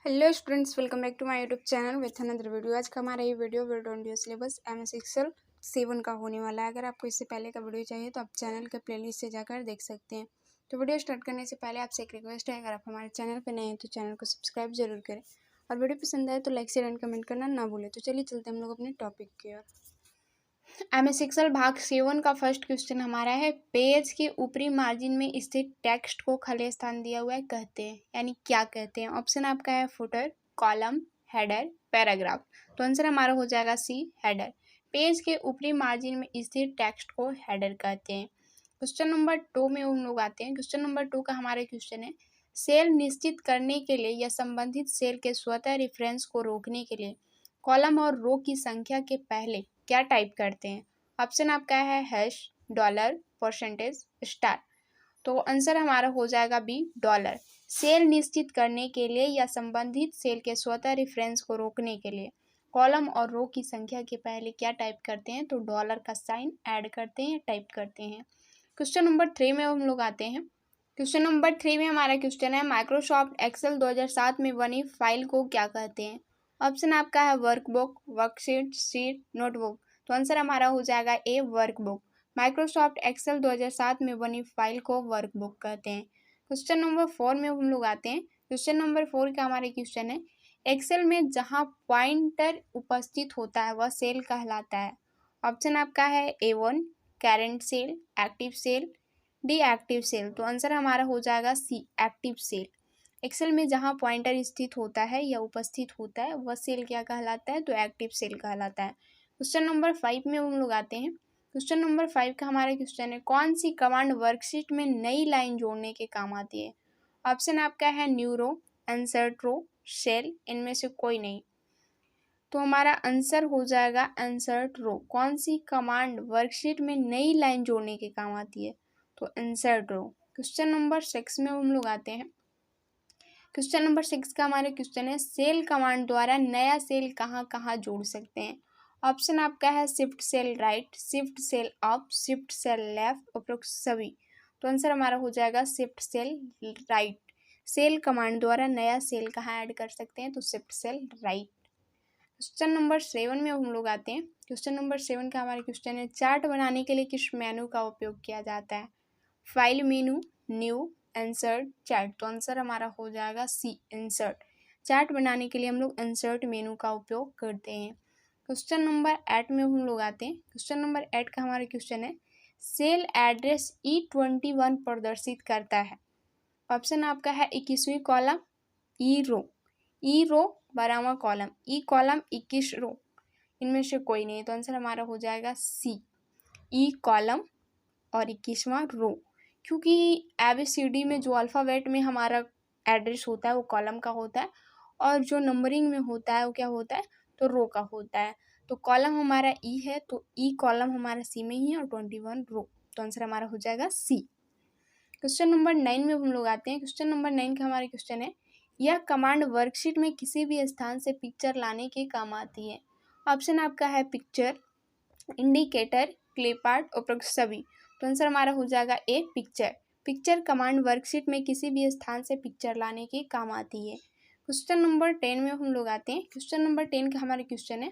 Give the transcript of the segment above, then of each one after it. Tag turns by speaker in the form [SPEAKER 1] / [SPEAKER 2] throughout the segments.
[SPEAKER 1] Hello students, welcome back to my YouTube channel with another video. आज का हमारा ये video word audio syllabus MS Excel 7 का होने वाला है। अगर आपको इससे पहले का वीडियो चाहिए तो आप चैनल के प्लेलिस्ट से जाकर देख सकते हैं। तो वीडियो स्टार्ट करने से पहले आपसे एक रिक्वेस्ट है, अगर आप हमारे चैनल पर नए हैं तो चैनल को सब्सक्राइब जरूर करें और वीडियो पसंद आए तो लाइक शेयर एंड कमेंट करना ना भूलें। तो चलिए चलते हैं हम लोग अपने टॉपिक की ओर। एमएस एक्सेल भाग 7 का फर्स्ट क्वेश्चन हमारा है, पेज के ऊपरी मार्जिन में स्थित टेक्स्ट को खाली स्थान दिया हुआ है कहते हैं, यानी क्या कहते हैं। ऑप्शन आपका है फुटर, कॉलम, हेडर, पैराग्राफ। तो आंसर हमारा हो जाएगा सी, हेडर। पेज के ऊपरी मार्जिन में स्थित टेक्स्ट को हेडर कहते हैं। क्वेश्चन नंबर 2 में हम लोग आते हैं। क्वेश्चन नंबर 2 का हमारा क्वेश्चन है, सेल निश्चित करने के लिए या संबंधित सेल के स्वतः रेफरेंस को रोकने के लिए कॉलम और रो की संख्या के पहले क्या टाइप करते हैं। ऑप्शन आपका है हैश, डॉलर, परसेंटेज, स्टार। तो आंसर हमारा हो जाएगा बी, डॉलर। सेल निश्चित करने के लिए या संबंधित सेल के स्वतः रेफरेंस को रोकने के लिए कॉलम और रो की संख्या के पहले क्या टाइप करते हैं, तो डॉलर का साइन ऐड करते हैं, टाइप करते हैं। क्वेश्चन नंबर 3 में हम लोग आते हैं। क्वेश्चन नंबर 3 में हमारा क्वेश्चन है, माइक्रोसॉफ्ट एक्सेल 2007 में बनी फाइल को क्या कहते हैं। ऑप्शन आपका है वर्कबुक, वर्कशीट, शीट, नोटबुक। तो आंसर हमारा हो जाएगा ए, वर्कबुक। माइक्रोसॉफ्ट एक्सेल 2007 में बनी फाइल को वर्कबुक कहते हैं। क्वेश्चन नंबर 4 में हम लोग आते हैं। क्वेश्चन नंबर 4 का हमारे क्वेश्चन है, एक्सेल में जहां पॉइंटर उपस्थित होता है वह सेल कहलाता है। ऑप्शन आपका है A1 current cell, active cell, deactive cell. तो आंसर हमारा हो जाएगा सी, एक्टिव सेल। एक्सेल में जहां पॉइंटर स्थित होता है या उपस्थित होता है वह सेल क्या कहलाता है, तो एक्टिव सेल कहलाता है। क्वेश्चन नंबर 5 में हम लोग आते हैं। क्वेश्चन नंबर 5 का हमारा क्वेश्चन है, कौन सी कमांड वर्कशीट में नई लाइन जोड़ने के काम आती है। ऑप्शन आपका है new row, insert row, cell, इनमें से कोई नहीं। तो हमारा आंसर हो जाएगा इंसर्ट रो। कौन सी कमांड वर्कशीट में नई लाइन जोड़ने के काम आती है, तो इंसर्ट रो। क्वेश्चन नंबर 6 में हम लोग आते हैं। क्वेश्चन नंबर 6 का हमारे क्वेश्चन है, सेल कमांड द्वारा नया सेल कहाँ कहाँ जोड़ सकते हैं। ऑप्शन आपका है shift cell right, shift cell up, shift cell left, उपरोक्त सभी। तो आंसर हमारा हो जाएगा shift cell right. Cell command द्वारा नया सेल कहाँ ऐड कर सकते हैं, तो shift cell right. Question number 7 में हम लोग आते हैं। क्वेश्चन नंबर 7 का हमारा क्वेश्चन है, चार्ट बनाने के लिए किस मेनू का उपयोग किया जाता है। File menu, new, insert, chart. तो आंसर हमारा हो जाएगा सी, इंसर्ट। चार्ट बनाने के लिए हम लोग इंसर्ट मेनू का उपयोग करते हैं। क्वेश्चन नंबर 8 में हम लोग आते हैं। क्वेश्चन नंबर 8 का हमारा क्वेश्चन है, सेल एड्रेस E21 प्रदर्शित करता है। ऑप्शन आपका है 21वीं कॉलम, ई रो, ई रो 12वां कॉलम, ई कॉलम 21 रो, इनमें से कोई नहीं। तो आंसर हमारा हो जाएगा सी, ई कॉलम और 21वां रो। क्योंकि ABCD में जो अल्फ़ाबेट में हमारा एड्रेस होता है वो कॉलम का होता है और जो नंबरिंग में होता है वो क्या होता है, तो रो का होता है। तो कॉलम हमारा ई है, तो ई कॉलम हमारा सी में ही है और 21 रो। तो आंसर हमारा हो जाएगा सी। क्वेश्चन नंबर 9 में हम लोग आते हैं। क्वेश्चन नंबर 9 का हमारा क्वेश्चन है, यह कमांड वर्कशीट में किसी भी स्थान से पिक्चर लाने के काम आती है। ऑप्शन आपका है पिक्चर, इंडिकेटर, क्लिप आर्ट, उपरोक्त सभी। तो आंसर हमारा हो जाएगा ए, पिक्चर। पिक्चर कमांड वर्कशीट में किसी भी स्थान से पिक्चर लाने के काम आती है। क्वेश्चन नंबर 10 में हम लोग आते हैं। क्वेश्चन नंबर 10 का हमारा क्वेश्चन है,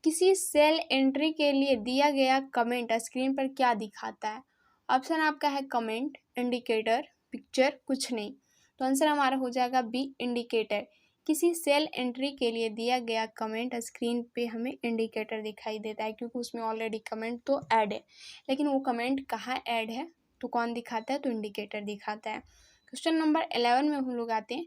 [SPEAKER 1] किसी सेल एंट्री के लिए दिया गया कमेंट स्क्रीन पर क्या दिखाता है। ऑप्शन आपका है कमेंट, इंडिकेटर, पिक्चर, कुछ नहीं। तो आंसर हमारा हो जाएगा बी, इंडिकेटर। किसी सेल एंट्री के लिए दिया गया कमेंट स्क्रीन पे हमें इंडिकेटर दिखाई देता है, क्योंकि उसमें ऑलरेडी कमेंट तो ऐड है, लेकिन वो कमेंट कहाँ ऐड है, तो कौन दिखाता है, तो इंडिकेटर दिखाता है। क्वेश्चन नंबर 11 में हम लोग आते हैं।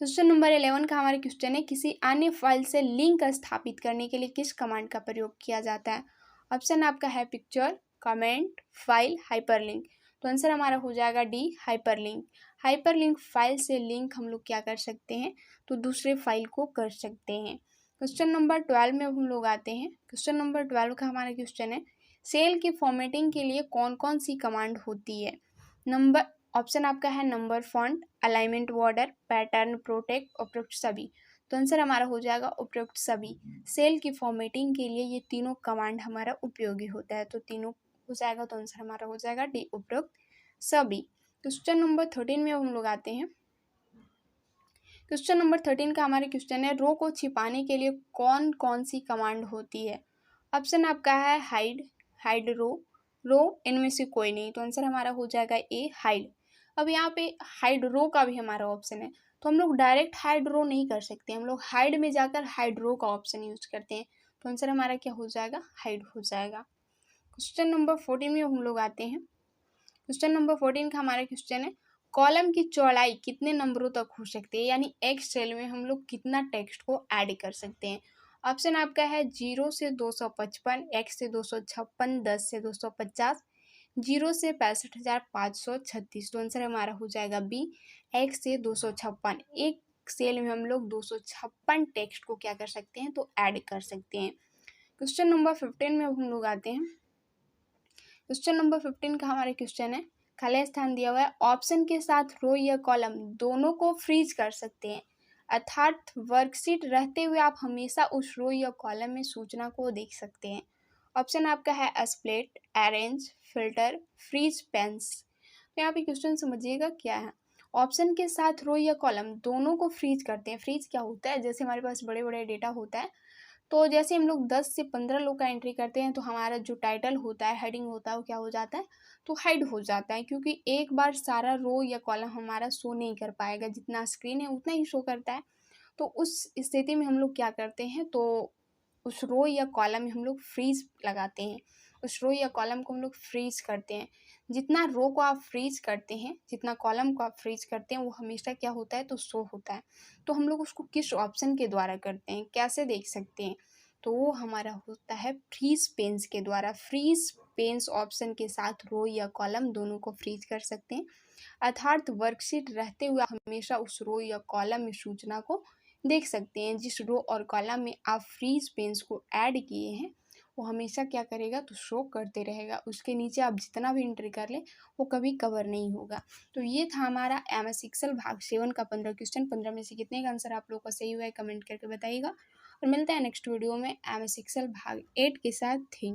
[SPEAKER 1] क्वेश्चन नंबर 11 का हमारा क्वेश्चन है, किसी अन्य फाइल से लिंक स्थापित करने के लिए किस कमांड का प्रयोग किया जाता है। ऑप्शन आपका है पिक्चर, कमेंट, फाइल, हाइपरलिंक। तो आंसर हमारा हो जाएगा डी, हाइपरलिंक। हाइपरलिंक फाइल से लिंक हम लोग क्या कर सकते हैं, तो दूसरे फाइल को कर सकते हैं। क्वेश्चन नंबर 12 में हम लोग आते हैं। क्वेश्चन नंबर 12 का हमारा क्वेश्चन है, सेल की फॉर्मेटिंग के लिए कौन कौन सी कमांड होती है। नंबर ऑप्शन आपका है number, font, alignment, border, pattern, protect, उपरोक्त सभी। तो आंसर हमारा हो जाएगा उपरोक्त सभी। सेल की फॉर्मेटिंग के लिए ये तीनों कमांड हमारा उपयोगी होता है, तो तीनों हो जाएगा। तो आंसर हमारा हो जाएगा डी, उपरोक्त सभी। क्वेश्चन नंबर 13 में हम लोग आते हैं। क्वेश्चन नंबर 13 का हमारे क्वेश्चन है, रो को छिपाने के लिए कौन कौन सी कमांड होती है। ऑप्शन आपका है हाइड, हाइड रो, रो इनमें से कोई नहीं, तो आंसर हमारा हो जाएगा ए हाइड। अब यहाँ पे हाइड रो का भी हमारा ऑप्शन है, तो हम लोग डायरेक्ट हाइड रो नहीं कर सकते, हम लोग हाइड में जाकर हाइड रो का ऑप्शन यूज करते हैं, तो आंसर हमारा क्या हो जाएगा, हाइड हो जाएगा। क्वेश्चन नंबर 14 में हम लोग आते हैं। क्वेश्चन नंबर 14 का हमारा क्वेश्चन है, कॉलम की चौड़ाई कितने नंबरों तक हो सकती है, यानी एक सेल में हम लोग कितना टेक्स्ट को ऐड कर सकते हैं। ऑप्शन आपका है 0 से 255, 1 से 256, 10 से 250, 0 से 65,536, तो आंसर हमारा हो जाएगा बी 1 से 256। एक सेल में हम लोग 256 टेक्स्ट को क्या कर सकते हैं, तो ऐड कर सकते हैं। क्वेश्चन नंबर 15 में हम लोग आते हैं। क्वेश्चन नंबर 15 का हमारे क्वेश्चन है, खाली स्थान दिया हुआ है, ऑप्शन के साथ रो या कॉलम दोनों को फ्रीज कर सकते हैं, अर्थात वर्कशीट रहते हुए आप हमेशा उस रो या कॉलम में सूचना को देख सकते हैं। ऑप्शन आपका है split, arrange, filter, freeze, panes. तो यहाँ पे क्वेश्चन समझिएगा क्या है। ऑप्शन के साथ रो या कॉलम दोनों को फ्रीज करते हैं। फ्रीज क्या होता है, जैसे हमारे पास बड़े बड़े डेटा होता है, तो जैसे हम लोग 10 से 15 लोग का एंट्री करते हैं, तो हमारा जो टाइटल होता है, हेडिंग होता है, वो क्या हो जाता है, तो हाइड हो जाता है, क्योंकि एक बार सारा रो या कॉलम हमारा शो नहीं कर पाएगा, जितना स्क्रीन है उतना ही शो करता है। तो उस स्थिति में हम लोग क्या करते हैं, तो उस रो या कॉलम में हम लोग फ्रीज लगाते हैं, उस रो या कॉलम को हम लोग फ्रीज करते हैं। जितना रो को आप फ्रीज करते हैं, जितना कॉलम को आप फ्रीज करते हैं, वो हमेशा क्या होता है, तो शो होता है। तो हम लोग उसको किस ऑप्शन के द्वारा करते हैं, कैसे देख सकते हैं, तो वो हमारा होता है फ्रीज पेन्स के द्वारा। फ्रीज पेन्स ऑप्शन के साथ रो या कॉलम दोनों को फ्रीज कर सकते हैं, अर्थात वर्कशीट रहते हुए हमेशा उस रो या कॉलम में सूचना को देख सकते हैं। जिस रो और कॉलम में आप फ्रीज पेन्स को ऐड किए हैं, वो हमेशा क्या करेगा, तो शो करते रहेगा, उसके नीचे आप जितना भी एंट्री कर ले वो कभी कवर नहीं होगा। तो ये था हमारा MS एक्सेल भाग 7 का 15 क्वेश्चन। 15 में से कितने का आंसर आप लोग का सही हुआ है कमेंट करके बताइएगा, और मिलता है नेक्स्ट वीडियो में MS एक्सेल भाग 8 के साथ। थैंक